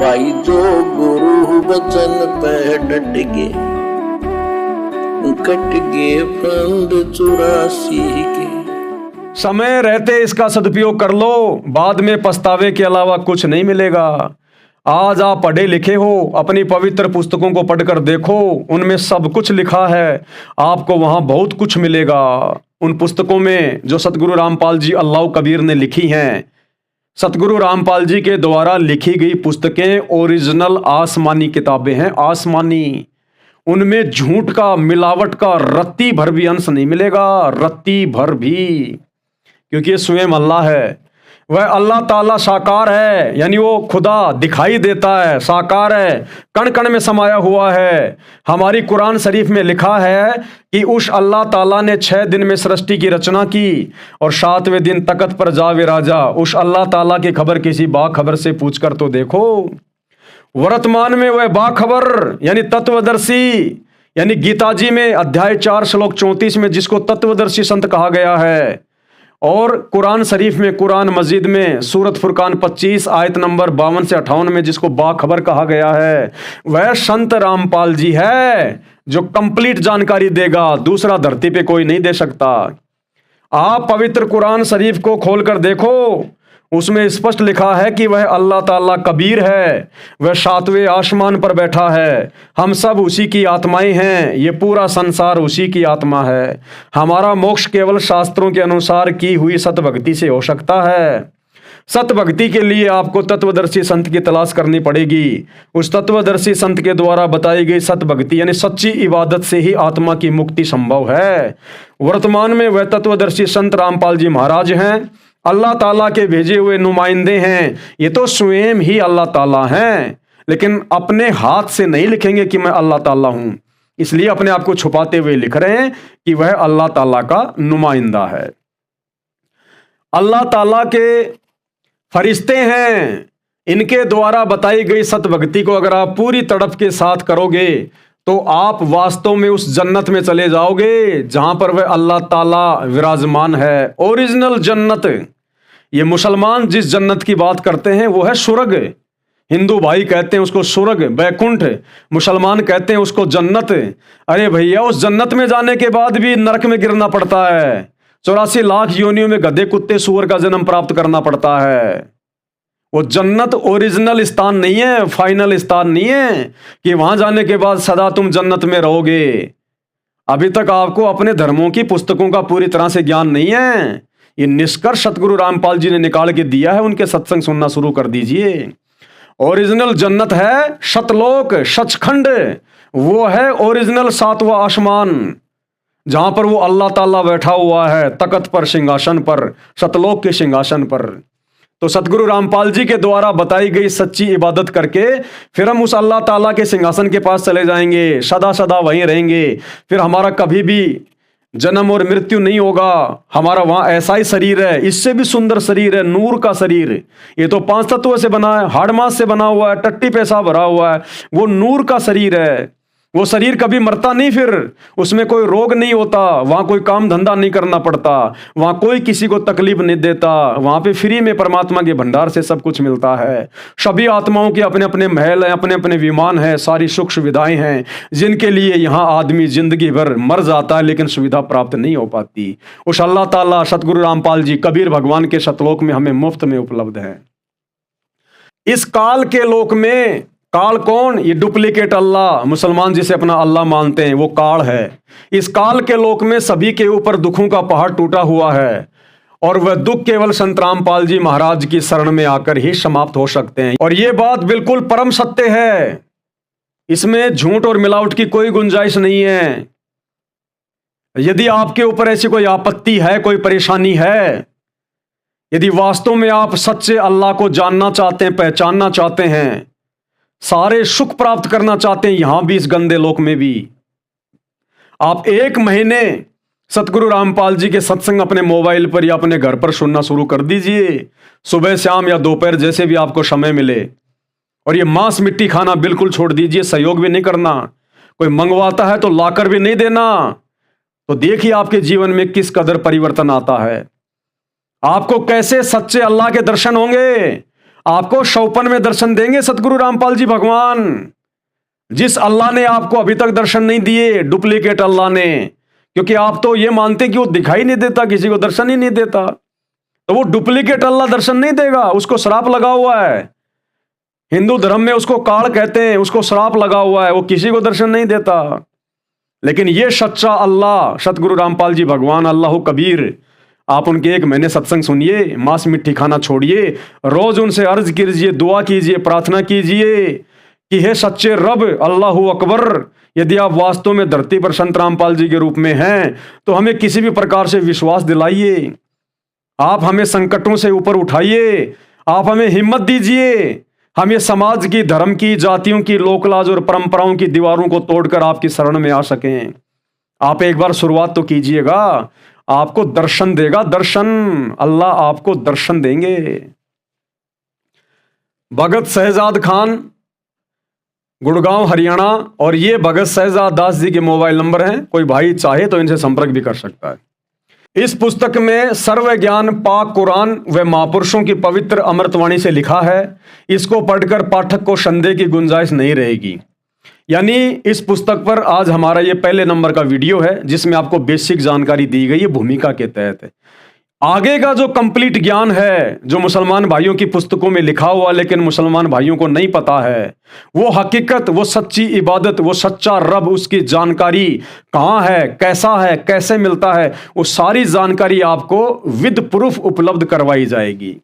भाई जो गुरु वचन पे डट गए, कट गए फंद 84 के। समय रहते इसका सदुपयोग कर लो, बाद में पछतावे के अलावा कुछ नहीं मिलेगा। आज आप पढ़े लिखे हो, अपनी पवित्र पुस्तकों को पढ़कर देखो, उनमें सब कुछ लिखा है। आपको वहां बहुत कुछ मिलेगा। उन पुस्तकों में जो सतगुरु रामपाल जी अल्लाह कबीर ने लिखी हैं, सतगुरु रामपाल जी के द्वारा लिखी गई पुस्तकें ओरिजिनल आसमानी किताबें हैं, आसमानी। उनमें झूठ का, मिलावट का रत्ती भर भी अंश नहीं मिलेगा, रत्ती भर भी, क्योंकि ये स्वयं अल्लाह है। वह अल्लाह ताला साकार है, यानी वो खुदा दिखाई देता है, साकार है, कण कण में समाया हुआ है। हमारी कुरान शरीफ में लिखा है कि उस अल्लाह ताला ने 6 दिन में सृष्टि की रचना की और 7वें दिन तख्त पर जा विराजा। उस अल्लाह ताला की खबर किसी बाखबर से पूछकर तो देखो। वर्तमान में वह बाखबर यानी तत्वदर्शी, यानी गीता जी में अध्याय 4 श्लोक 34 में जिसको तत्वदर्शी संत कहा गया है, और कुरान शरीफ में, कुरान मजीद में सूरत फुरकान 25 आयत नंबर 52 से 58 में जिसको बाखबर कहा गया है, वह संत रामपाल जी है जो कंप्लीट जानकारी देगा। दूसरा धरती पे कोई नहीं दे सकता। आप पवित्र कुरान शरीफ को खोलकर देखो, उसमें स्पष्ट लिखा है कि वह अल्लाह ताला कबीर है, वह 7वें आसमान पर बैठा है। हम सब उसी की आत्माएं हैं, ये पूरा संसार उसी की आत्मा है। हमारा मोक्ष केवल शास्त्रों के अनुसार की हुई सतभक्ति से हो सकता है। सतभक्ति के लिए आपको तत्वदर्शी संत की तलाश करनी पड़ेगी। उस तत्वदर्शी संत के द्वारा बताई गई सतभक्ति यानी सच्ची इबादत से ही आत्मा की मुक्ति संभव है। वर्तमान में वह तत्वदर्शी संत रामपाल जी महाराज हैं, अल्लाह ताला के भेजे हुए नुमाइंदे हैं। ये तो स्वयं ही अल्लाह ताला हैं, लेकिन अपने हाथ से नहीं लिखेंगे कि मैं अल्लाह ताला हूं, इसलिए अपने आप को छुपाते हुए लिख रहे हैं कि वह अल्लाह ताला का नुमाइंदा है। अल्लाह ताला के फरिश्ते हैं, इनके द्वारा बताई गई सतभक्ति को अगर आप पूरी तड़प के साथ करोगे तो आप वास्तव में उस जन्नत में चले जाओगे जहां पर वह अल्लाह ताला विराजमान है। ओरिजिनल जन्नत। ये मुसलमान जिस जन्नत की बात करते हैं वो है स्वर्ग। हिंदू भाई कहते हैं उसको स्वर्ग, बैकुंठ। मुसलमान कहते हैं उसको जन्नत। अरे भैया, उस जन्नत में जाने के बाद भी नरक में गिरना पड़ता है। 84 लाख योनियों में गधे कुत्ते सूअर का जन्म प्राप्त करना पड़ता है। वो जन्नत ओरिजिनल स्थान नहीं है, फाइनल स्थान नहीं है कि वहां जाने के बाद सदा तुम जन्नत में रहोगे। अभी तक आपको अपने धर्मों की पुस्तकों का पूरी तरह से ज्ञान नहीं है। ये निष्कर्ष सतगुरु रामपाल जी ने निकाल के दिया है, उनके सत्संग सुनना शुरू कर दीजिए। ओरिजिनल जन्नत है सतलोक, सचखंड। वो है ओरिजिनल 7वां आसमान, जहां पर वो अल्लाह ताला बैठा हुआ है तख्त पर, सिंहासन पर, सतलोक के सिंहासन पर। तो सतगुरु रामपाल जी के द्वारा बताई गई सच्ची इबादत करके फिर हम उस अल्लाह ताला के सिंहासन के पास चले जाएंगे, सदा सदा वहीं रहेंगे। फिर हमारा कभी भी जन्म और मृत्यु नहीं होगा। हमारा वहां ऐसा ही शरीर है, इससे भी सुंदर शरीर है, नूर का शरीर। ये तो 5 तत्वों से बना है, हाड़ मांस से बना हुआ है, टट्टी पेशाब भरा हुआ है, वो नूर का शरीर है। वो शरीर कभी मरता नहीं, फिर उसमें कोई रोग नहीं होता, वहां कोई काम धंधा नहीं करना पड़ता, वहां कोई किसी को तकलीफ नहीं देता। वहां पे फ्री में परमात्मा के भंडार से सब कुछ मिलता है। सभी आत्माओं के अपने अपने महल हैं, अपने अपने विमान हैं, सारी सुख सुविधाएं हैं, जिनके लिए यहाँ आदमी जिंदगी भर मर जाता है लेकिन सुविधा प्राप्त नहीं हो पाती। उस अल्लाह ताला सतगुरु रामपाल जी कबीर भगवान के सतलोक में हमें मुफ्त में उपलब्ध है। इस काल के लोक में, काल कौन? ये डुप्लीकेट अल्लाह, मुसलमान जिसे अपना अल्लाह मानते हैं, वो काल है। इस काल के लोक में सभी के ऊपर दुखों का पहाड़ टूटा हुआ है और वह दुख केवल संत रामपाल जी महाराज की शरण में आकर ही समाप्त हो सकते हैं। और ये बात बिल्कुल परम सत्य है, इसमें झूठ और मिलावट की कोई गुंजाइश नहीं है। यदि आपके ऊपर ऐसी कोई आपत्ति है, कोई परेशानी है, यदि वास्तव में आप सच्चे अल्लाह को जानना चाहते हैं, पहचानना चाहते हैं, सारे सुख प्राप्त करना चाहते हैं यहां भी, इस गंदे लोक में भी, आप 1 महीने सतगुरु रामपाल जी के सत्संग अपने मोबाइल पर या अपने घर पर सुनना शुरू कर दीजिए, सुबह शाम या दोपहर जैसे भी आपको समय मिले। और ये मांस मिट्टी खाना बिल्कुल छोड़ दीजिए, सहयोग भी नहीं करना। कोई मंगवाता है तो लाकर भी नहीं देना। तो देखिए आपके जीवन में किस कदर परिवर्तन आता है। आपको कैसे सच्चे अल्लाह के दर्शन होंगे। आपको शौपन में दर्शन देंगे सतगुरु रामपाल जी भगवान। जिस अल्लाह ने आपको अभी तक दर्शन नहीं दिए, डुप्लीकेट अल्लाह ने, क्योंकि आप तो ये मानते कि वो दिखाई नहीं देता, किसी को दर्शन ही नहीं देता, तो वो डुप्लीकेट अल्लाह दर्शन नहीं देगा, उसको श्राप लगा हुआ है। हिंदू धर्म में उसको काल कहते हैं, उसको श्राप लगा हुआ है, वो किसी को दर्शन नहीं देता। लेकिन ये सच्चा अल्लाह सतगुरु रामपाल जी भगवान, अल्लाह कबीर, आप उनके 1 महीने सत्संग सुनिए, मांस मिट्टी खाना छोड़िए, रोज उनसे अर्ज कीजिए, दुआ कीजिए, प्रार्थना कीजिए कि हे सच्चे रब अल्लाह अकबर, यदि आप वास्तव में धरती पर संत रामपाल जी के रूप में हैं तो हमें किसी भी प्रकार से विश्वास दिलाइए, आप हमें संकटों से ऊपर उठाइए, आप हमें हिम्मत दीजिए, हम ये समाज की, धर्म की, जातियों की, लोकलाज और परंपराओं की दीवारों को तोड़कर आपकी शरण में आ सकें। आप एक बार शुरुआत तो कीजिएगा, आपको दर्शन देगा, दर्शन, अल्लाह आपको दर्शन देंगे। भगत शहजाद खान, गुड़गांव हरियाणा, और ये भगत शहजाद दास जी के मोबाइल नंबर हैं, कोई भाई चाहे तो इनसे संपर्क भी कर सकता है। इस पुस्तक में सर्व ज्ञान, पाक कुरान व महापुरुषों की पवित्र अमृतवाणी से लिखा है। इसको पढ़कर पाठक को संदेह की गुंजाइश नहीं रहेगी। यानी इस पुस्तक पर आज हमारा ये पहले नंबर का वीडियो है, जिसमें आपको बेसिक जानकारी दी गई है भूमिका के तहत। आगे का जो कंप्लीट ज्ञान है, जो मुसलमान भाइयों की पुस्तकों में लिखा हुआ लेकिन मुसलमान भाइयों को नहीं पता है, वो हकीकत, वो सच्ची इबादत, वो सच्चा रब, उसकी जानकारी कहाँ है, कैसा है, कैसे मिलता है, वो सारी जानकारी आपको विद प्रूफ उपलब्ध करवाई जाएगी।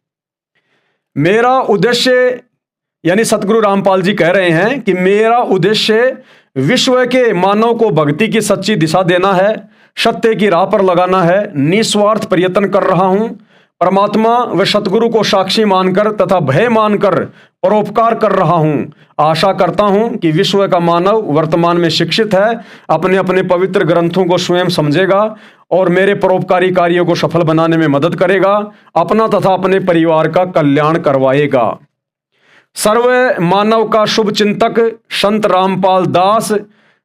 मेरा उद्देश्य, यानी सतगुरु रामपाल जी कह रहे हैं कि मेरा उद्देश्य विश्व के मानव को भक्ति की सच्ची दिशा देना है, सत्य की राह पर लगाना है। निस्वार्थ प्रयत्न कर रहा हूं, परमात्मा व सतगुरु को साक्षी मानकर तथा भय मानकर परोपकार कर रहा हूं। आशा करता हूं कि विश्व का मानव वर्तमान में शिक्षित है, अपने अपने पवित्र ग्रंथों को स्वयं समझेगा और मेरे परोपकारी कार्यों को सफल बनाने में मदद करेगा, अपना तथा अपने परिवार का कल्याण करवाएगा। सर्व मानव का शुभ चिंतक संत रामपाल दास,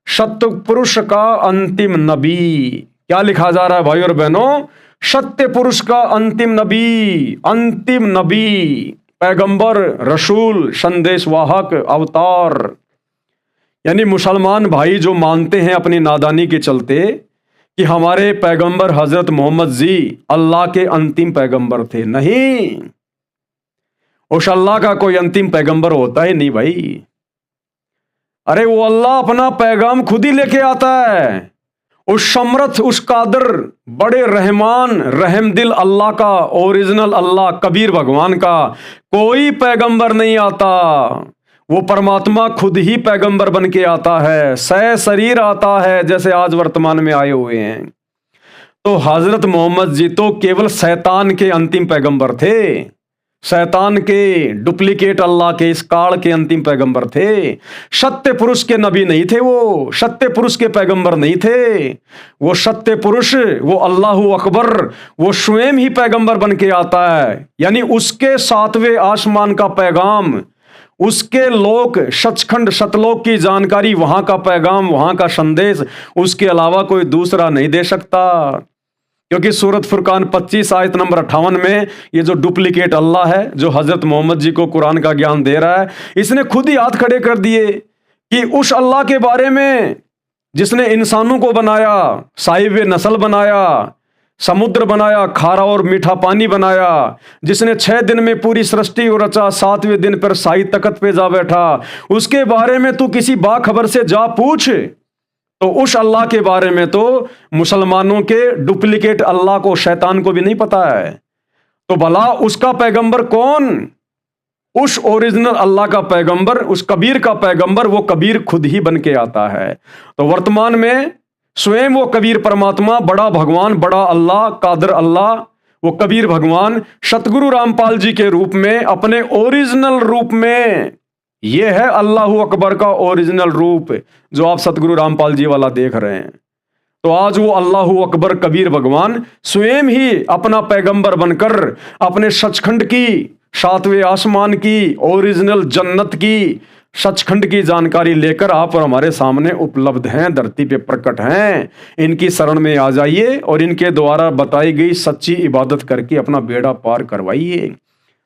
सत्य पुरुष का अंतिम नबी। क्या लिखा जा रहा है भाई और बहनों? सत्य पुरुष का अंतिम नबी, अंतिम नबी, पैगंबर, रसूल, संदेशवाहक, अवतार। यानी मुसलमान भाई जो मानते हैं अपनी नादानी के चलते कि हमारे पैगंबर हजरत मोहम्मद जी अल्लाह के अंतिम पैगंबर थे, नहीं, उस अल्लाह का कोई अंतिम पैगंबर होता ही नहीं भाई। अरे वो अल्लाह अपना पैगाम खुद ही लेके आता है। उस समर्थ, उस कादर, बड़े रहमान, रहमदिल अल्लाह का, ओरिजिनल अल्लाह कबीर भगवान का कोई पैगंबर नहीं आता। वो परमात्मा खुद ही पैगंबर बन के आता है, सह शरीर आता है, जैसे आज वर्तमान में आए हुए हैं। तो हजरत मोहम्मद जी तो केवल शैतान के अंतिम पैगंबर थे, शैतान के, डुप्लीकेट अल्लाह के, इस काल के अंतिम पैगंबर थे। सत्य पुरुष के नबी नहीं थे, वो सत्य पुरुष के पैगंबर नहीं थे। वो सत्य पुरुष, वो अल्लाह अकबर, वो स्वयं ही पैगंबर बन के आता है। यानी उसके 7वें आसमान का पैगाम, उसके लोक, सचखंड, सतलोक की जानकारी, वहां का पैगाम, वहां का संदेश उसके अलावा कोई दूसरा नहीं दे सकता। क्योंकि सूरत फुरकान 25 आयत नंबर 58 में ये जो डुप्लीकेट अल्लाह है, जो हजरत मोहम्मद जी को कुरान का ज्ञान दे रहा है, इसने खुद ही हाथ खड़े कर दिए कि उस अल्लाह के बारे में जिसने इंसानों को बनाया, साहिब नस्ल बनाया, समुद्र बनाया, खारा और मीठा पानी बनाया, जिसने 6 दिन में पूरी सृष्टि को रचा, 7वें दिन पर शाही तख्त पे जा बैठा, उसके बारे में तू किसी बाखबर से जा पूछ। तो उस अल्लाह के बारे में तो मुसलमानों के डुप्लीकेट अल्लाह को, शैतान को भी नहीं पता है। तो भला उसका पैगंबर कौन? उस ओरिजिनल अल्लाह का पैगंबर, उस कबीर का पैगंबर, वो कबीर खुद ही बन के आता है। तो वर्तमान में स्वयं वो कबीर परमात्मा, बड़ा भगवान, बड़ा अल्लाह, कादर अल्लाह, वो कबीर भगवान सतगुरु रामपाल जी के रूप में, अपने ओरिजिनल रूप में, ये है अल्लाह अकबर का ओरिजिनल रूप जो आप सतगुरु रामपाल जी वाला देख रहे हैं। तो आज वो अल्लाह अकबर कबीर भगवान स्वयं ही अपना पैगंबर बनकर अपने सचखंड की, 7वें आसमान की, ओरिजिनल जन्नत की, सचखंड की जानकारी लेकर आप और हमारे सामने उपलब्ध हैं, धरती पे प्रकट हैं। इनकी शरण में आ जाइए और इनके द्वारा बताई गई सच्ची इबादत करके अपना बेड़ा पार करवाइए।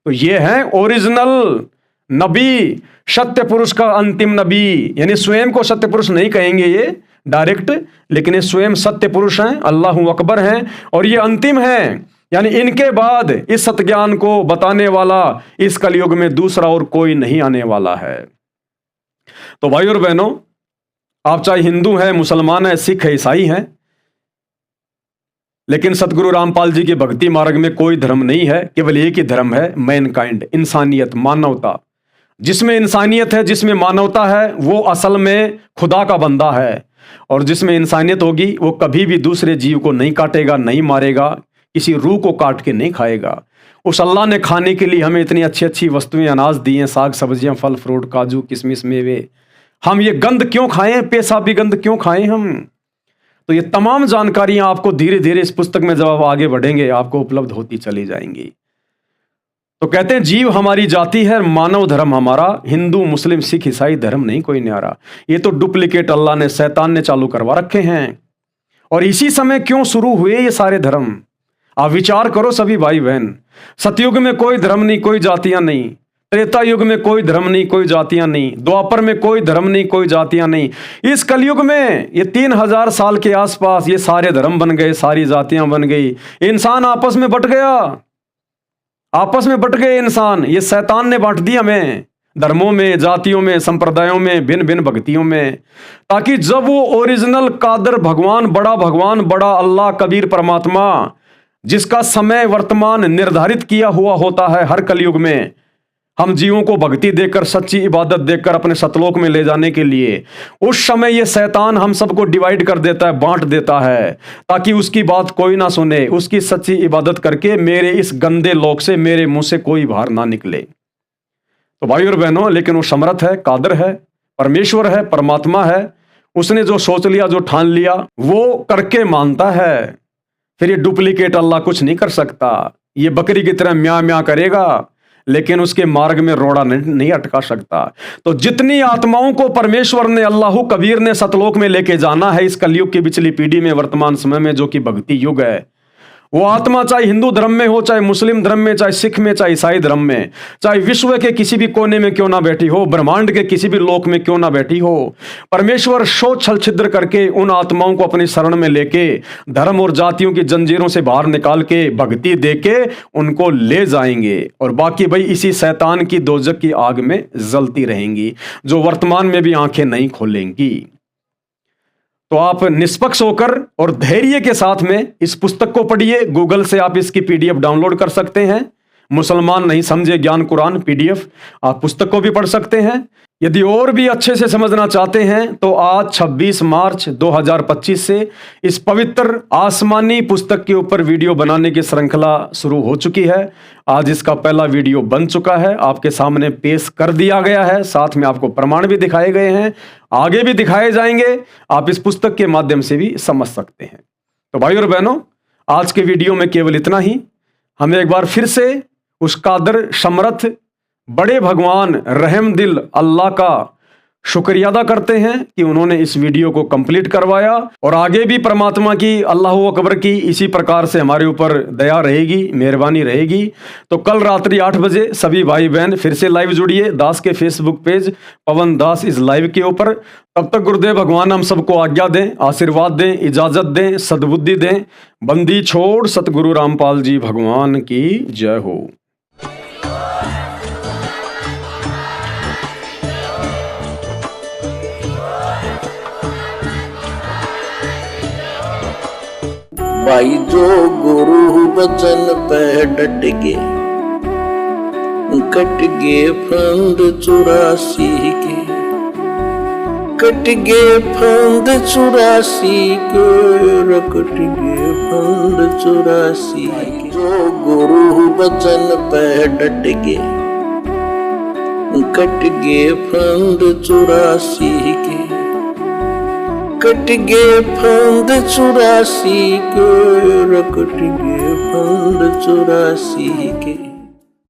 तो ये है ओरिजिनल नबी, सत्य पुरुष का अंतिम नबी। यानी स्वयं को सत्य पुरुष नहीं कहेंगे ये डायरेक्ट, लेकिन ये स्वयं सत्य पुरुष हैं, अल्लाहु अकबर हैं, और ये अंतिम हैं। यानी इनके बाद इस सत्य ज्ञान को बताने वाला इस कलयुग में दूसरा और कोई नहीं आने वाला है। तो भाई और बहनों, आप चाहे हिंदू हैं, मुसलमान हैं, सिख है, ईसाई हैं, लेकिन सतगुरु रामपाल जी के भक्ति मार्ग में कोई धर्म नहीं है, केवल एक ही धर्म है, मैनकाइंड, इंसानियत, मानवता। जिसमें इंसानियत है, जिसमें मानवता है, वो असल में खुदा का बंदा है। और जिसमें इंसानियत होगी वो कभी भी दूसरे जीव को नहीं काटेगा, नहीं मारेगा, किसी रूह को काट के नहीं खाएगा। उस अल्लाह ने खाने के लिए हमें इतनी अच्छी अच्छी वस्तुएं, अनाज दिए, साग सब्जियां, फल फ्रूट, काजू किशमिश, मेवे। हम ये गंद क्यों खाएं, पेशाबी गंद क्यों खाएं हम? तो ये तमाम जानकारियां आपको धीरे धीरे इस पुस्तक में जब आप आगे बढ़ेंगे आपको उपलब्ध होती चली जाएंगी। तो कहते हैं जीव हमारी जाति है, मानव धर्म हमारा, हिंदू मुस्लिम सिख ईसाई धर्म नहीं कोई न्यारा। ये तो डुप्लीकेट अल्लाह ने, शैतान ने चालू करवा रखे हैं। और इसी समय क्यों शुरू हुए ये सारे धर्म? आप विचार करो सभी भाई बहन। सतयुग में कोई धर्म नहीं, कोई जातियां नहीं। त्रेता युग में कोई धर्म नहीं, कोई जातियां नहीं। द्वापर में कोई धर्म नहीं, कोई जातियां नहीं। इस कलयुग में ये 3000 साल के आसपास ये सारे धर्म बन गए, सारी जातियां बन गई। इंसान आपस में बट गया, आपस में बट गए इंसान। ये शैतान ने बांट दिया हमें धर्मों में, जातियों में, संप्रदायों में, भिन्न भिन्न भक्तियों में, ताकि जब वो ओरिजिनल कादर भगवान, बड़ा अल्लाह कबीर परमात्मा, जिसका समय वर्तमान निर्धारित किया हुआ होता है हर कलयुग में, हम जीवों को भक्ति देकर, सच्ची इबादत देकर अपने सतलोक में ले जाने के लिए, उस समय ये शैतान हम सबको डिवाइड कर देता है, बांट देता है, ताकि उसकी बात कोई ना सुने, उसकी सच्ची इबादत करके मेरे इस गंदे लोक से, मेरे मुंह से कोई बाहर ना निकले। तो भाई और बहनों, लेकिन वो समर्थ है, कादर है, परमेश्वर है, परमात्मा है। उसने जो सोच लिया, जो ठान लिया, वो करके मानता है। फिर ये डुप्लीकेट अल्लाह कुछ नहीं कर सकता। ये बकरी की तरह म्या म्या करेगा, लेकिन उसके मार्ग में रोड़ा नहीं अटका सकता। तो जितनी आत्माओं को परमेश्वर ने, अल्लाहु कबीर ने सतलोक में लेके जाना है इस कलयुग की पिछली पीढ़ी में, वर्तमान समय में जो कि भक्ति युग है, वो आत्मा चाहे हिंदू धर्म में हो, चाहे मुस्लिम धर्म में, चाहे सिख में, चाहे ईसाई धर्म में, चाहे विश्व के किसी भी कोने में क्यों ना बैठी हो, ब्रह्मांड के किसी भी लोक में क्यों ना बैठी हो, परमेश्वर शोध छल छिद्र करके उन आत्माओं को अपनी शरण में लेके, धर्म और जातियों की जंजीरों से बाहर निकाल के, भक्ति देके उनको ले जाएंगे। और बाकी भाई इसी शैतान की दोजक की आग में जलती रहेंगी, जो वर्तमान में भी आंखें नहीं खोलेंगी। तो आप निष्पक्ष होकर और धैर्य के साथ में इस पुस्तक को पढ़िए। गूगल से आप इसकी पीडीएफ डाउनलोड कर सकते हैं। मुसलमान नहीं समझे ज्ञान कुरान पीडीएफ, आप पुस्तक को भी पढ़ सकते हैं। यदि और भी अच्छे से समझना चाहते हैं तो आज 26 मार्च 2025 से इस पवित्र आसमानी पुस्तक के ऊपर वीडियो बनाने की श्रृंखला शुरू हो चुकी है। आज इसका पहला वीडियो बन चुका है, आपके सामने पेश कर दिया गया है, साथ में आपको प्रमाण भी दिखाए गए हैं, आगे भी दिखाए जाएंगे। आप इस पुस्तक के माध्यम से भी समझ सकते हैं। तो भाई और बहनों, आज के वीडियो में केवल इतना ही। हमें एक बार फिर से उस कादर, समर्थ, बड़े भगवान, रहम दिल अल्लाह का शुक्रिया अदा करते हैं कि उन्होंने इस वीडियो को कंप्लीट करवाया। और आगे भी परमात्मा की, अल्लाहु अकबर की इसी प्रकार से हमारे ऊपर दया रहेगी, मेहरबानी रहेगी। तो कल रात्रि 8 बजे सभी भाई बहन फिर से लाइव जुड़िए दास के फेसबुक पेज पवन दास इस लाइव के ऊपर। तब तक गुरुदेव भगवान हम सबको आज्ञा दें, आशीर्वाद दें, इजाजत दें, सद्बुद्धि दें। बंदी छोड़ सतगुरु रामपाल जी भगवान की जय हो। भाई जो गुरु बचन पे डट के, कट गे फंद 84 के, कट गे फंद 84 के, कट गे फंद 84 के। जो गुरु बचन पे डट के, कट गे फंद 84 के, कट गे फंद 84 के, कट गे फंद 84 के।